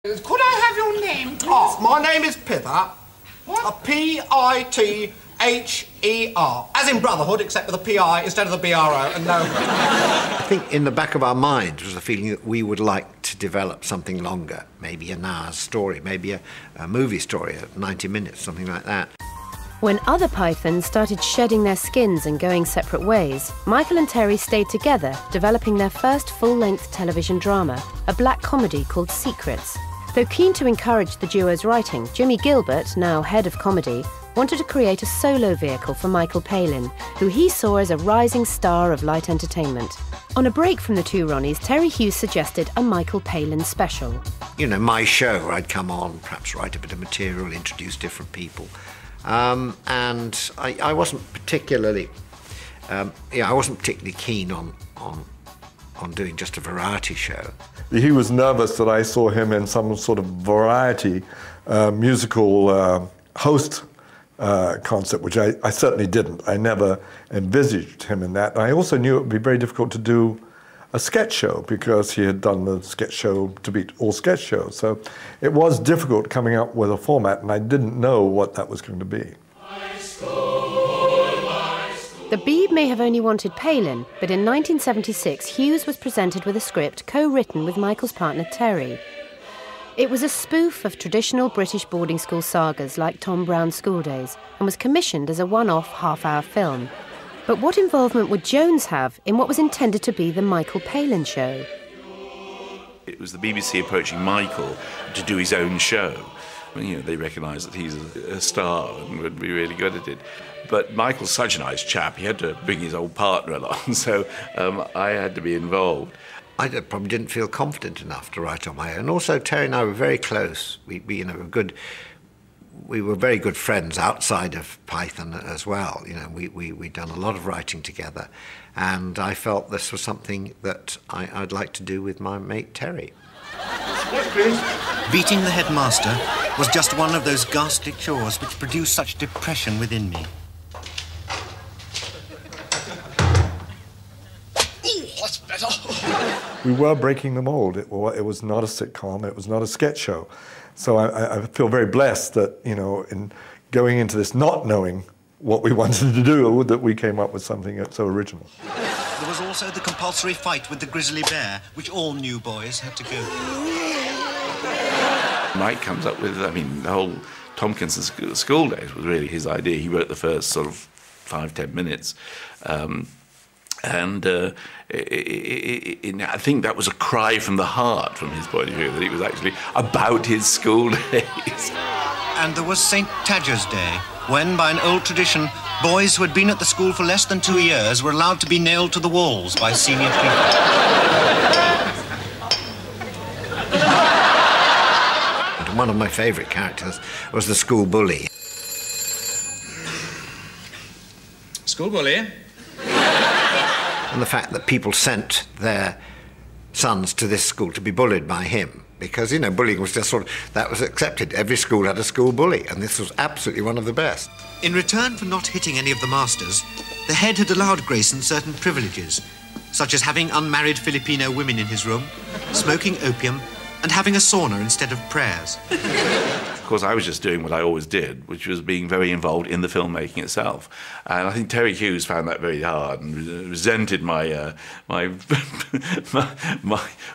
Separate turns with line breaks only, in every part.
Could I have your name, please? Oh, my name is Pither. What? P-I-T-H-E-R. As in brotherhood, except with a P-I instead of the B-R-O, and no...
I think in the back of our mind was the feeling that we would like to develop something longer, maybe an hour's story, maybe a movie story of 90 minutes, something like that.
When other pythons started shedding their skins and going separate ways, Michael and Terry stayed together, developing their first full-length television drama, a black comedy called Secrets. Though keen to encourage the duo's writing, Jimmy Gilbert, now head of comedy, wanted to create a solo vehicle for Michael Palin, who he saw as a rising star of light entertainment. On a break from the two Ronnies, Terry Hughes suggested a Michael Palin special.
You know, my show, I'd come on, perhaps write a bit of material, introduce different people. And I wasn't particularly, I wasn't particularly keen on doing just a variety show.
He was nervous that I saw him in some sort of variety musical host concept, which I certainly didn't. I never envisaged him in that. I also knew it would be very difficult to do a sketch show because he had done the sketch show to beat all sketch shows. So it was difficult coming up with a format, and I didn't know what that was going to be.
The Beeb may have only wanted Palin, but in 1976 Hughes was presented with a script co-written with Michael's partner Terry. It was a spoof of traditional British boarding school sagas like Tom Brown's School Days and was commissioned as a one-off half-hour film. But what involvement would Jones have in what was intended to be the Michael Palin show?
It was the BBC approaching Michael to do his own show. You know, they recognise that he's a star and would be really good at it. But Michael's such a nice chap, he had to bring his old partner along, so I had to be involved.
I probably didn't feel confident enough to write on my own. Also, Terry and I were very close. We were very good friends outside of Python as well. You know, we'd done a lot of writing together, and I felt this was something that I'd like to do with my mate Terry.
Yes, please.
Beating the headmaster was just one of those ghastly chores which produced such depression within me.
That's better.
We were breaking the mold. It was not a sitcom, it was not a sketch show. So I feel very blessed that, you know, in going into this not knowing what we wanted to do, that we came up with something so original.
There was also the compulsory fight with the grizzly bear, which all new boys had to go through.
Mike comes up with, I mean, the whole Tompkinson's School Days was really his idea. He wrote the first sort of 5-10 minutes. I think that was a cry from the heart from his point of view, that it was actually about his school days.
And there was St. Tadger's Day, when, by an old tradition, boys who had been at the school for less than 2 years were allowed to be nailed to the walls by senior people.
One of my favourite characters was the school bully.
School bully?
And the fact that people sent their sons to this school to be bullied by him, because, you know, bullying was just sort of, that was accepted. Every school had a school bully, and this was absolutely one of the best.
In return for not hitting any of the masters, the head had allowed Grayson certain privileges, such as having unmarried Filipino women in his room, smoking opium, and having a sauna instead of prayers.
Of course, I was just doing what I always did, which was being very involved in the filmmaking itself. And I think Terry Hughes found that very hard and resented my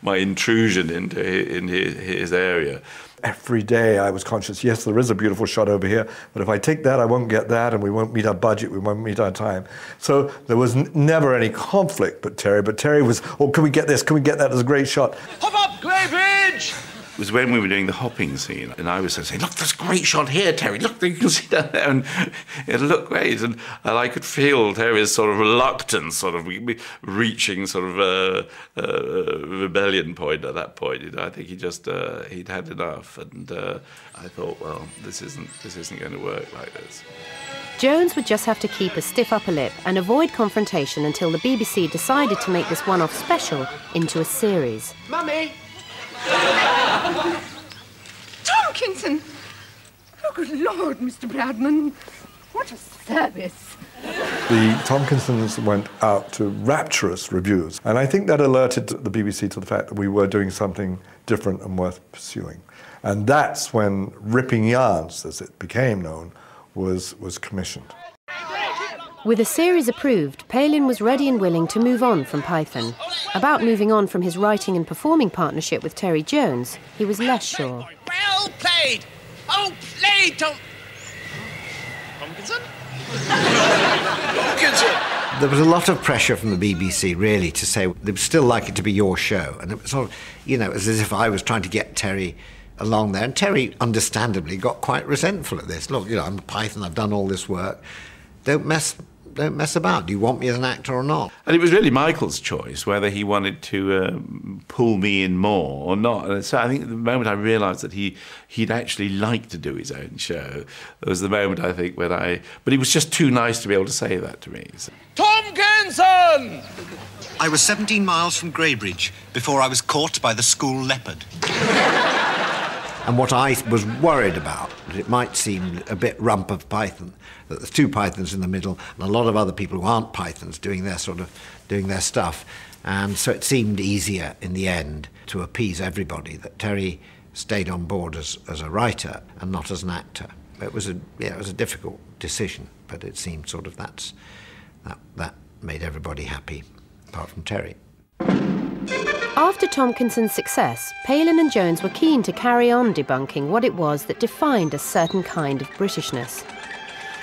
my intrusion into his area.
Every day I was conscious, yes, there is a beautiful shot over here, but if I take that, I won't get that, and we won't meet our budget, we won't meet our time. So there was never any conflict but Terry was, oh, can we get this, can we get that, there's a great shot.
Hop up, Claybridge!
It was when we were doing the hopping scene, and I was saying, look, there's a great shot here, Terry, look, you can see down there, and it looked great, and I could feel Terry's sort of reluctance, sort of reaching sort of a rebellion point at that point. You know, I think he just, he'd had enough, and I thought, well, this isn't going to work like this.
Jones would just have to keep a stiff upper lip and avoid confrontation until the BBC decided to make this one-off special into a series.
Mummy!
Tompkinson! Oh, good Lord, Mr. Bradman. What a service.
The Tompkinsons went out to rapturous reviews, and I think that alerted the BBC to the fact that we were doing something different and worth pursuing. And that's when Ripping Yarns, as it became known, was commissioned.
With a series approved, Palin was ready and willing to move on from Python. About moving on from his writing and performing partnership with Terry Jones, he was less sure.
Well played! Oh, played, Tompkinson? Tompkinson!
There was a lot of pressure from the BBC, really, to say they would still like it to be your show. And it was sort of, you know, it was as if I was trying to get Terry along there. And Terry, understandably, got quite resentful at this. Look, you know, I'm a Python, I've done all this work. Don't mess about. Do you want me as an actor or not?
And it was really Michael's choice whether he wanted to pull me in more or not. And so I think the moment I realised that he'd actually like to do his own show was the moment, I think, when But he was just too nice to be able to say that to me. So.
Tompkinson!
I was 17 miles from Greybridge before I was caught by the school leopard.
And what I was worried about, it might seem a bit rump of Python, that there's two Pythons in the middle and a lot of other people who aren't Pythons doing their stuff. And so it seemed easier in the end to appease everybody that Terry stayed on board as a writer and not as an actor. It was a difficult decision, but it seemed sort of that made everybody happy, apart from Terry.
After Tompkinson's success, Palin and Jones were keen to carry on debunking what it was that defined a certain kind of Britishness.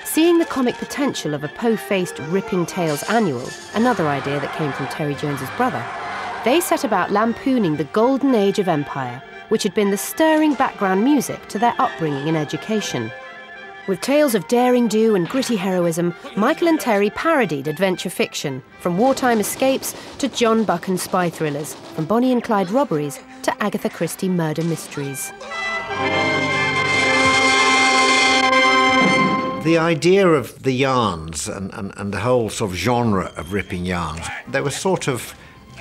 Seeing the comic potential of a po-faced Ripping Tales annual, another idea that came from Terry Jones's brother, they set about lampooning the golden age of empire, which had been the stirring background music to their upbringing and education. With tales of daring-do and gritty heroism, Michael and Terry parodied adventure fiction, from wartime escapes to John Buchan spy thrillers, from Bonnie and Clyde robberies to Agatha Christie murder mysteries.
The idea of the yarns and the whole sort of genre of ripping yarns, they were sort of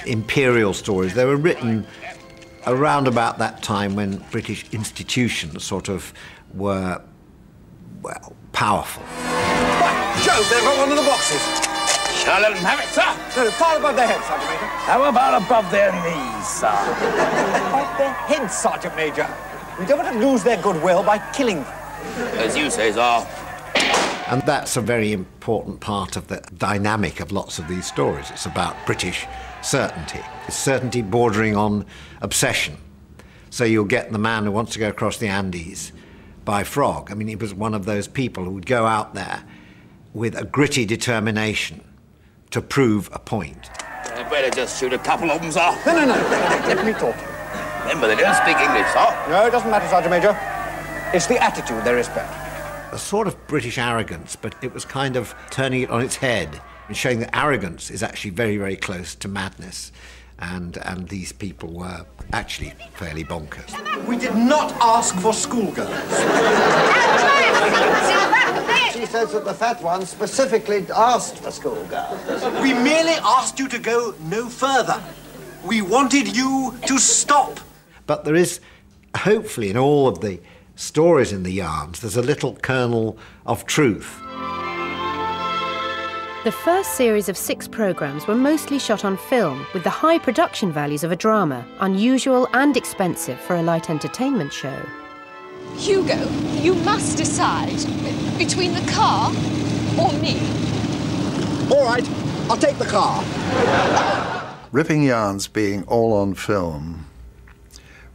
imperial stories. They were written around about that time when British institutions sort of were, well, powerful.
Right, Joe, they've got one of the boxes.
Shall I let them have it, sir?
No, far above their heads, Sergeant Major.
How about above their knees, sir?
Above their heads, Sergeant Major. We don't want to lose their goodwill by killing them.
As you say, sir.
And that's a very important part of the dynamic of lots of these stories. It's about British certainty. It's certainty bordering on obsession. So you'll get the man who wants to go across the Andes by frog. I mean, he was one of those people who would go out there with a gritty determination to prove a point.
I'd better just shoot a couple of them, sir.
No. Let me talk to you.
Remember, they don't speak English, sir.
No, it doesn't matter, Sergeant Major. It's the attitude they respect.
A sort of British arrogance, but it was kind of turning it on its head and showing that arrogance is actually very, very close to madness. And these people were actually fairly bonkers.
We did not ask for schoolgirls.
She says that the fat one specifically asked for schoolgirls.
We merely asked you to go no further. We wanted you to stop.
But there is, hopefully, in all of the stories in the yarns, there's a little kernel of truth.
The first series of 6 programmes were mostly shot on film, with the high production values of a drama, unusual and expensive for a light entertainment show.
Hugo, you must decide between the car or me.
All right, I'll take the car.
Ripping Yarns being all on film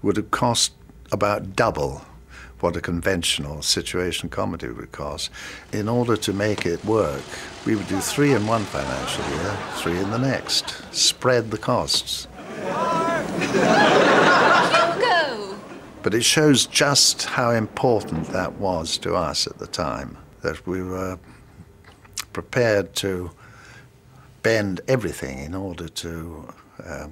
would have cost about double what a conventional situation comedy would cost. In order to make it work, we would do 3 in one financial year, 3 in the next. Spread the costs.
Hugo!
But it shows just how important that was to us at the time, that we were prepared to bend everything in order to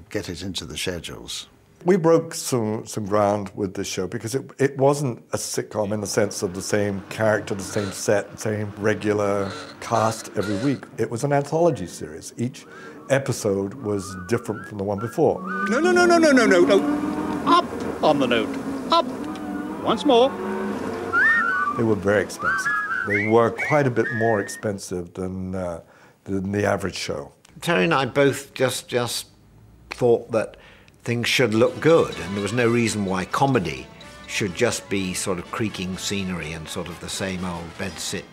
get it into the schedules.
We broke some ground with this show because it wasn't a sitcom in the sense of the same character, the same set, the same regular cast every week. It was an anthology series. Each episode was different from the one before.
No. Up on the note. Up. Once more.
They were very expensive. They were quite a bit more expensive than the average show.
Terry and I both just thought that things should look good, and there was no reason why comedy should just be sort of creaking scenery and sort of the same old bed sit